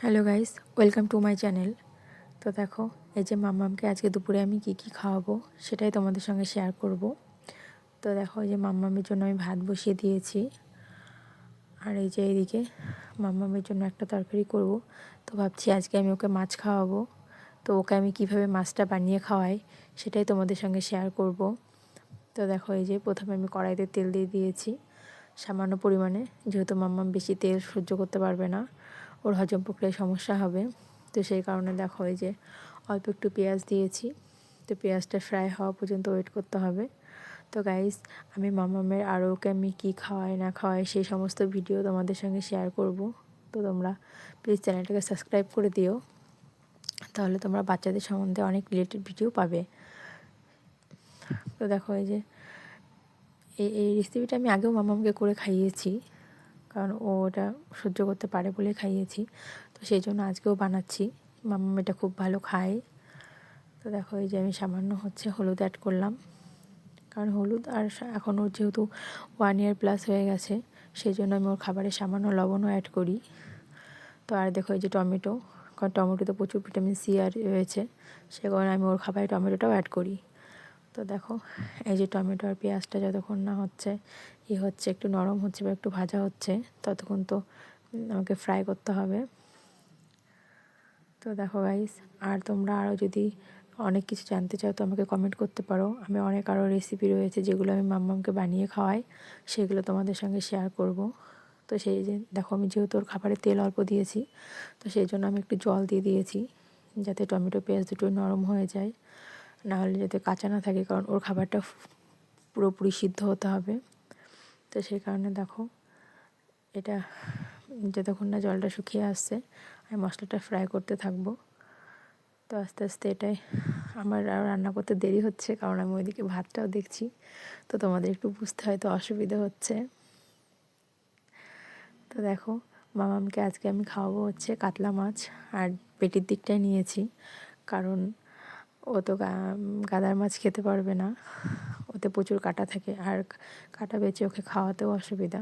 Hello guys, welcome to my channel. তো দেখো, এই যে মাম্মামকে আজকে দুপুরে আমি কি কি খাওয়াবো সেটাই তোমাদের সঙ্গে শেয়ার করব। তো দেখো, এই যে মাম্মামের জন্য আমি ভাত বসিয়ে দিয়েছি, আর এই যে এইদিকে মাম্মামের জন্য একটা তরকারি করব। তো ভাবছি আজকে আমি ওকে মাছ খাওয়াবো। তো ওকে আমি কিভাবে মাছটা বানিয়ে খাওয়াই সেটাই তোমাদের সঙ্গে শেয়ার করব। তো দেখো, এই যে প্রথমে আমি কড়াইতে তেল দিয়ে দিয়েছি সামান্য পরিমাণে, যেহেতু মাম্মাম বেশি তেল সহ্য করতে পারবে না, ওর হজম প্রক্রিয়ায় সমস্যা হবে। তো সেই কারণে দেখো, এই যে অল্প একটু পেঁয়াজ দিয়েছি। তো পেঁয়াজটা ফ্রাই হওয়া পর্যন্ত ওয়েট করতে হবে। তো গাইস, আমি মাম্মামের আরও ওকে আমি কী খাওয়াই না খাওয়াই সেই সমস্ত ভিডিও তোমাদের সঙ্গে শেয়ার করব। তো তোমরা প্লিজ চ্যানেলটাকে সাবস্ক্রাইব করে দিও, তাহলে তোমরা বাচ্চাদের সম্বন্ধে অনেক রিলেটেড ভিডিও পাবে। তো দেখো, এই যে এই রেসিপিটা আমি আগেও মাম্মামকে করে খাইয়েছি, কারণ ও ওটা সহ্য করতে পারে বলে খাইয়েছি। তো সেই জন্য আজকেও বানাচ্ছি। মাম্মাম এটা খুব ভালো খায়। তো দেখো, এই যে আমি সামান্য হলুদ অ্যাড করলাম, কারণ হলুদ আর এখন ওর যেহেতু 1 ইয়ার প্লাস হয়ে গেছে, সেই জন্য আমি ওর খাবারে সামান্য লবণও অ্যাড করি। তো আর দেখো, এই যে টমেটো, কারণ টমেটোতে প্রচুর ভিটামিন সি আর রয়েছে, সে কারণে আমি ওর খাবারে টমেটোটাও অ্যাড করি। তো দেখো, এই যে টমেটো আর পেঁয়াজটা যতক্ষণ না হচ্ছে একটু নরম হচ্ছে বা একটু ভাজা হচ্ছে, ততক্ষণ তো আমাকে ফ্রাই করতে হবে। তো দেখো গাইস, আর তোমরা আরও যদি অনেক কিছু জানতে চাও তো আমাকে কমেন্ট করতে পারো। আমি অনেক আরও রেসিপি রয়েছে যেগুলো আমি মাম্মামকে বানিয়ে খাওয়াই, সেগুলো তোমাদের সঙ্গে শেয়ার করব। তো সেই যে দেখো, আমি যেহেতু ওর খাবারে তেল অল্প দিয়েছি, তো সেই জন্য আমি একটু জল দিয়ে দিয়েছি, যাতে টমেটো পেঁয়াজ দুটোই নরম হয়ে যায়, নাহলে যাতে কাঁচা না থাকে, কারণ ওর খাবারটা পুরোপুরি সিদ্ধ হতে হবে। তো সেই কারণে দেখো, এটা যতক্ষণ না জলটা শুকিয়ে আসছে আমি মশলাটা ফ্রাই করতে থাকবো। তো আস্তে আস্তে এটাই আমার আর রান্না করতে দেরি হচ্ছে, কারণ আমি ওইদিকে ভাতটাও দেখছি। তো তোমাদের একটু বুঝতে হয়তো অসুবিধা হচ্ছে। তো দেখো, মামামকে আজকে আমি খাওয়াবো কাতলা মাছ, আর পেটির দিকটাই নিয়েছি, কারণ ও তো গাদার মাছ খেতে পারবে না, ওতে প্রচুর কাঁটা থাকে, আর কাঁটা বেছে ওকে খাওয়াতেও অসুবিধা।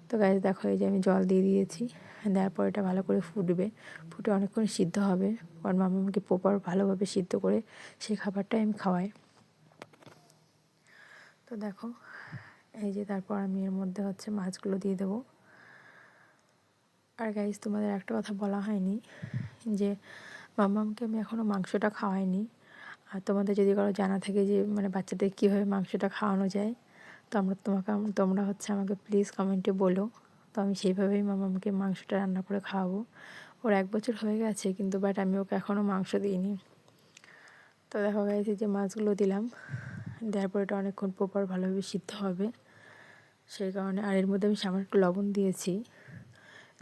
তো গাইস দেখো, এই যে আমি জল দিয়ে দিয়েছি, দেওয়ার পর এটা ভালো করে ফুটে অনেকক্ষণ সিদ্ধ হবে, কারণ মামাকে প্রপার ভালোভাবে সিদ্ধ করে সেই খাবারটাই আমি খাওয়াই। তো দেখো, এই যে তারপর আমি এর মধ্যে মাছগুলো দিয়ে দেবো। আর গাইস, তোমাদের একটা কথা বলা হয়নি, যে মাম্মামকে আমি এখনও মাংসটা খাওয়াইনি। আর তোমাদের যদি কারো জানা থাকে যে বাচ্চাদের কীভাবে মাংসটা খাওয়ানো যায়, তো তোমরা আমাকে প্লিজ কমেন্টে বলো। তো আমি সেইভাবেই মাম্মামকে মাংসটা রান্না করে খাওয়াবো। ওর 1 বছর হয়ে গেছে, কিন্তু বাট আমি ওকে এখনও মাংস দিইনি। তো দেখো গাইস, যে মাছগুলো দিলাম, দেওয়ার পর এটা অনেকক্ষণ প্রপার ভালোভাবে সিদ্ধ হবে, সেই কারণে। আর এর মধ্যে আমি সামান্য একটু লবণ দিয়েছি,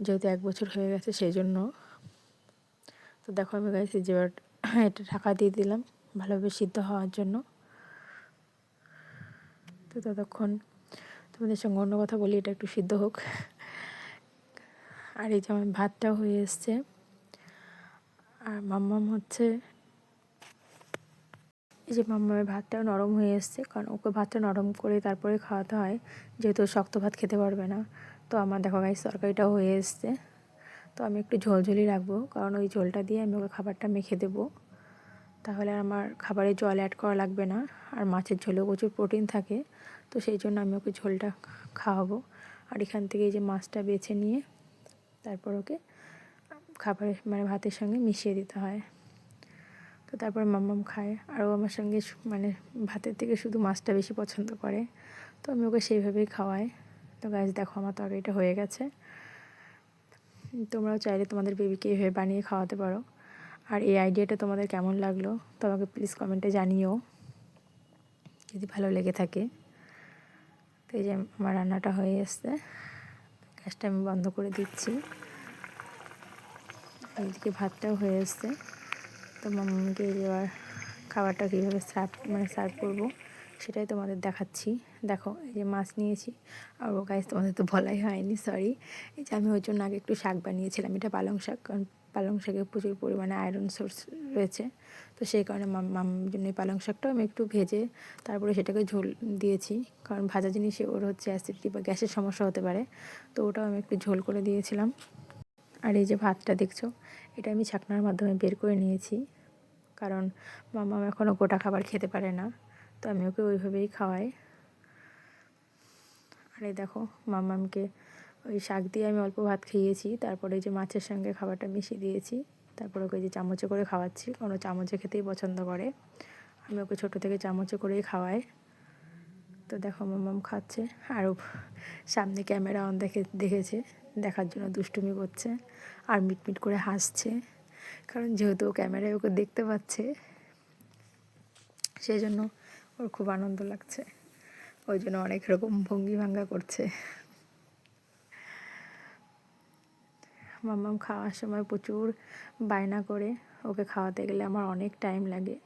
যেহেতু 1 বছর হয়ে গেছে সেই জন্য। তো দেখো, আমি গাইস যে এটা ঢাকা দিয়ে দিলাম ভালোভাবে সিদ্ধ হওয়ার জন্য। তো ততক্ষণ তোমাদের সঙ্গে অন্য কথা বলি, এটা একটু সিদ্ধ হোক। আর এই যে আমার ভাতটাও হয়ে এসছে, আর মাম্মাম এই যে মাম্মামের ভাতটাও নরম হয়ে এসছে, কারণ ওকে ভাতটা নরম করে তারপরে খাওয়াতে হয়, যেহেতু শক্ত ভাত খেতে পারবে না। তো আমার দেখো গাইস, তরকারিটাও হয়ে এসছে। তো আমি একটু ঝোলঝোলি রাখবো, কারণ ওই ঝোলটা দিয়ে আমি ওকে খাবারটা মেখে দেবো, তাহলে আমার খাবারে জল অ্যাড করা লাগবে না। আর মাছের ঝোলেও প্রচুর প্রোটিন থাকে, তো সেই জন্য আমি ওকে ঝোলটা খাওয়াবো। আর এখান থেকে এই যে মাছটা বেছে নিয়ে তারপর ওকে খাবারের ভাতের সঙ্গে মিশিয়ে দিতে হয়। তো তারপর মাম্মাম খায়, আর ও আমার সঙ্গে ভাতের থেকে শুধু মাছটা বেশি পছন্দ করে, তো আমি ওকে সেইভাবেই খাওয়াই। তো গাইস দেখো, আমার তরকারিটা হয়ে গেছে। তোমরাও চাইলে তোমাদের বেবিকে এইভাবে বানিয়ে খাওয়াতে পারো। আর এই আইডিয়াটা তোমাদের কেমন লাগলো তো আমাকে প্লিজ কমেন্টে জানিও, যদি ভালো লেগে থাকে। তো এই যে আমার রান্নাটা হয়ে এসছে, গ্যাসটা আমি বন্ধ করে দিচ্ছি। এইদিকে ভাতটাও হয়ে এসছে। তো মাম্মাকে এবার খাবারটা কীভাবে সার্ভ করবো সেটাই তোমাদের দেখাচ্ছি। দেখো, এই যে মাছ নিয়েছি, আর ও গাইস তোমাদের তো বলাই হয়নি, সরি। এই যে আমি ওই জন্য আগে একটু শাক বানিয়েছিলাম, এটা পালং শাক, কারণ পালং শাকে প্রচুর পরিমাণে আয়রন সোর্স রয়েছে। তো সেই কারণে মাম্মার জন্য এই পালং শাকটাও আমি একটু ভেজে তারপরে সেটাকে ঝোল দিয়েছি, কারণ ভাজা জিনিসে ওর অ্যাসিডিটি বা গ্যাসের সমস্যা হতে পারে, তো ওটাও আমি একটু ঝোল করে দিয়েছিলাম। আর এই যে ভাতটা দেখছো, এটা আমি ছাকনার মাধ্যমে বের করে নিয়েছি, কারণ মাম্মাম এখনও গোটা খাবার খেতে পারে না, তো আমি ওকে ওইভাবেই খাওয়াই। আর এই দেখো মাম্মামকে ওই শাক দিয়ে আমি অল্প ভাত খাইয়েছি, তারপরে এই যে মাছের সঙ্গে খাবারটা মিশিয়ে দিয়েছি, তারপরে ওকে যে চামচে করে খাওয়াচ্ছি, কারণ ও চামচে খেতেই পছন্দ করে। আমি ওকে ছোটো থেকে চামচে করেই খাওয়াই। তো দেখো মাম্মাম খাচ্ছে, আরও সামনে ক্যামেরা অন দেখেছে, দেখার জন্য দুষ্টুমি করছে আর মিটমিট করে হাসছে, কারণ যেহেতু ও ক্যামেরায় ওকে দেখতে পাচ্ছে, সেই জন্য ওর খুব আনন্দ লাগছে, ওই জন্য অনেক রকম ভঙ্গি ভাঙ্গা করছে। মাম্মাম খাওয়ার সময় প্রচুর বায়না করে, ওকে খাওয়াতে গেলে আমার অনেক টাইম লাগে,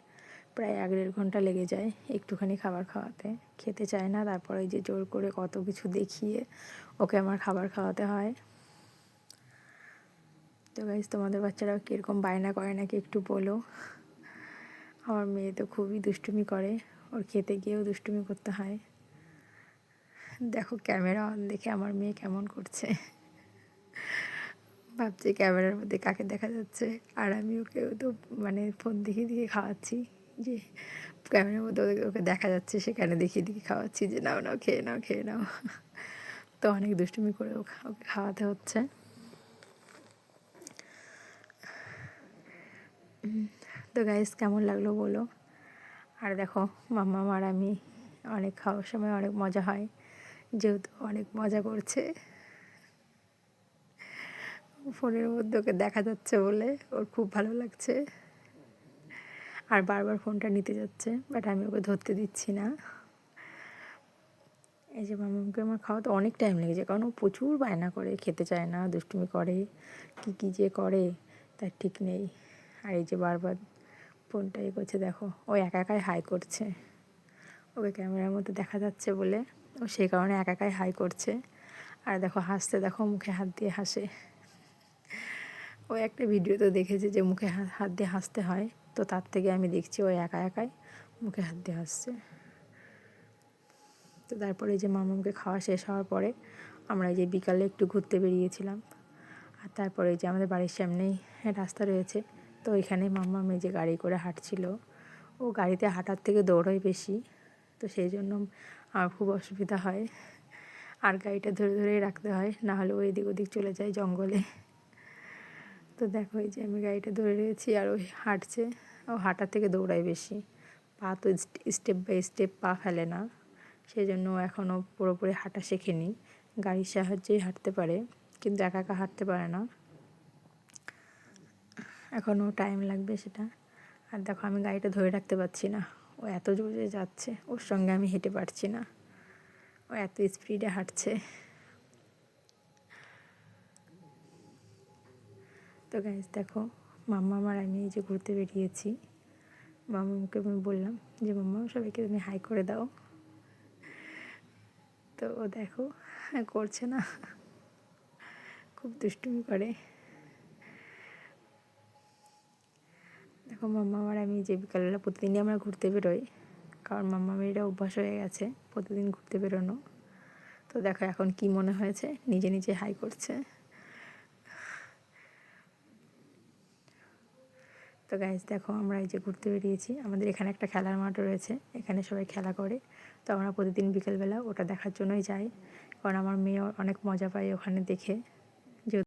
প্রায় 1.5 ঘন্টা লেগে যায় একটুখানি খাবার খাওয়াতে। খেতে চায় না, তারপরে এই যে জোর করে কত কিছু দেখিয়ে ওকে আমার খাবার খাওয়াতে হয়। তো গাইস, তোমাদের বাচ্চারাও কীরকম বায়না করে নাকি একটু বলো। আমার মেয়ে তো খুবই দুষ্টুমি করে, ওর খেতে গিয়েও দুষ্টুমি করতে হয়। দেখো ক্যামেরা অন দেখে আমার মেয়ে কেমন করছে, ভাবছি ক্যামেরার মধ্যে কাকে দেখা যাচ্ছে, আর আমি ওকে তো মানে ফোন দেখিয়ে খাওয়াচ্ছি, যে ক্যামেরার মধ্যে ওকে দেখা যাচ্ছে সেখানে দেখিয়ে খাওয়াচ্ছি যে নাও নাও খেয়ে নাও খেয়ে নাও। তো অনেক দুষ্টুমি করে ওকে খাওয়াতে হচ্ছে। তো গাইস, কেমন লাগলো বলো। আর দেখো মাম্মাম আর আমি অনেক খাওয়ার সময় অনেক মজা হয়, যেহেতু অনেক মজা করছে, ফোনের মধ্যে ওকে দেখা যাচ্ছে বলে ওর খুব ভালো লাগছে, আর বারবার ফোনটা নিতে যাচ্ছে, বাট আমি ওকে ধরতে দিচ্ছি না। এই যে মামাকে আমার খাওয়াতে অনেক টাইম লেগেছে, কারণ ও প্রচুর বায়না করে, খেতে চায় না, দুষ্টুমি করে, কী যে করে তার ঠিক নেই। আর এই যে বারবার ফোনটা করছে, দেখো ও একা একাই হাই করছে, ওকে ক্যামেরার মধ্যে দেখা যাচ্ছে বলে ও সেই কারণে একা একাই হাই করছে। আর দেখো হাসতে, দেখো মুখে হাত দিয়ে হাসে। ও একটা ভিডিওতে দেখেছে যে মুখে হাত দিয়ে হাসতে হয়, তো তার থেকে আমি দেখছি ও একা একাই মুখে হাত দিয়ে হাসছে। তো তারপরে যে মামাকে খাওয়া শেষ হওয়ার পরে আমরা এই যে বিকালে একটু ঘুরতে বেরিয়েছিলাম। আর তারপরে যে আমাদের বাড়ির সামনেই রাস্তা রয়েছে, তো ওইখানে মাম্মা যে গাড়ি করে হাঁটছিল, ও গাড়িতে হাঁটার থেকে দৌড়াই বেশি, তো সেই জন্য আমার খুব অসুবিধা হয়, আর গাড়িটা ধরে ধরেই রাখতে হয়, নাহলে ও এদিক ওদিক চলে যায় জঙ্গলে। তো দেখো এই যে আমি গাড়িটা ধরে রয়েছি আর ওই হাঁটছে, ও হাঁটার থেকে দৌড়ায় বেশি, পা তো স্টেপ বাই স্টেপ পা ফেলে না, সেই জন্য এখনও পুরোপুরি হাঁটা শেখেনি, গাড়ির সাহায্যেই হাঁটতে পারে, কিন্তু একা একা হাঁটতে পারে না, এখনও টাইম লাগবে সেটা। আর দেখো আমি গাড়িটা ধরে রাখতে পারছি না, ও এত জোরে যাচ্ছে, ওর সঙ্গে আমি হেঁটে পারছি না, ও এত স্পিডে হাঁটছে। তো গাইস দেখো মাম্মা আর আমি এই যে ঘুরতে বেরিয়েছি, মাম্মাকে আমি বললাম যে মাম্মা সবাইকে তুমি হাই করে দাও, তো ও দেখো করছে না, খুব দুষ্টুমি করে। দেখো মাম্মা আর আমি যে বিকালবেলা প্রতিদিনই আমরা ঘুরতে বেরোই, কারণ মাম্মা মেয়েরা অভ্যাস হয়ে গেছে প্রতিদিন ঘুরতে বেরোনো। তো দেখো এখন কি মনে হয়েছে, নিজে নিজে হাই করছে। তো গাইজ দেখো আমরা এই যে ঘুরতে বেরিয়েছি, আমাদের এখানে একটা খেলার মাঠ রয়েছে, এখানে সবাই খেলা করে, তো আমরা প্রতিদিন বিকেলবেলা ওটা দেখার জন্যই যাই, কারণ আমার মেয়ে অনেক মজা পায় ওখানে দেখে।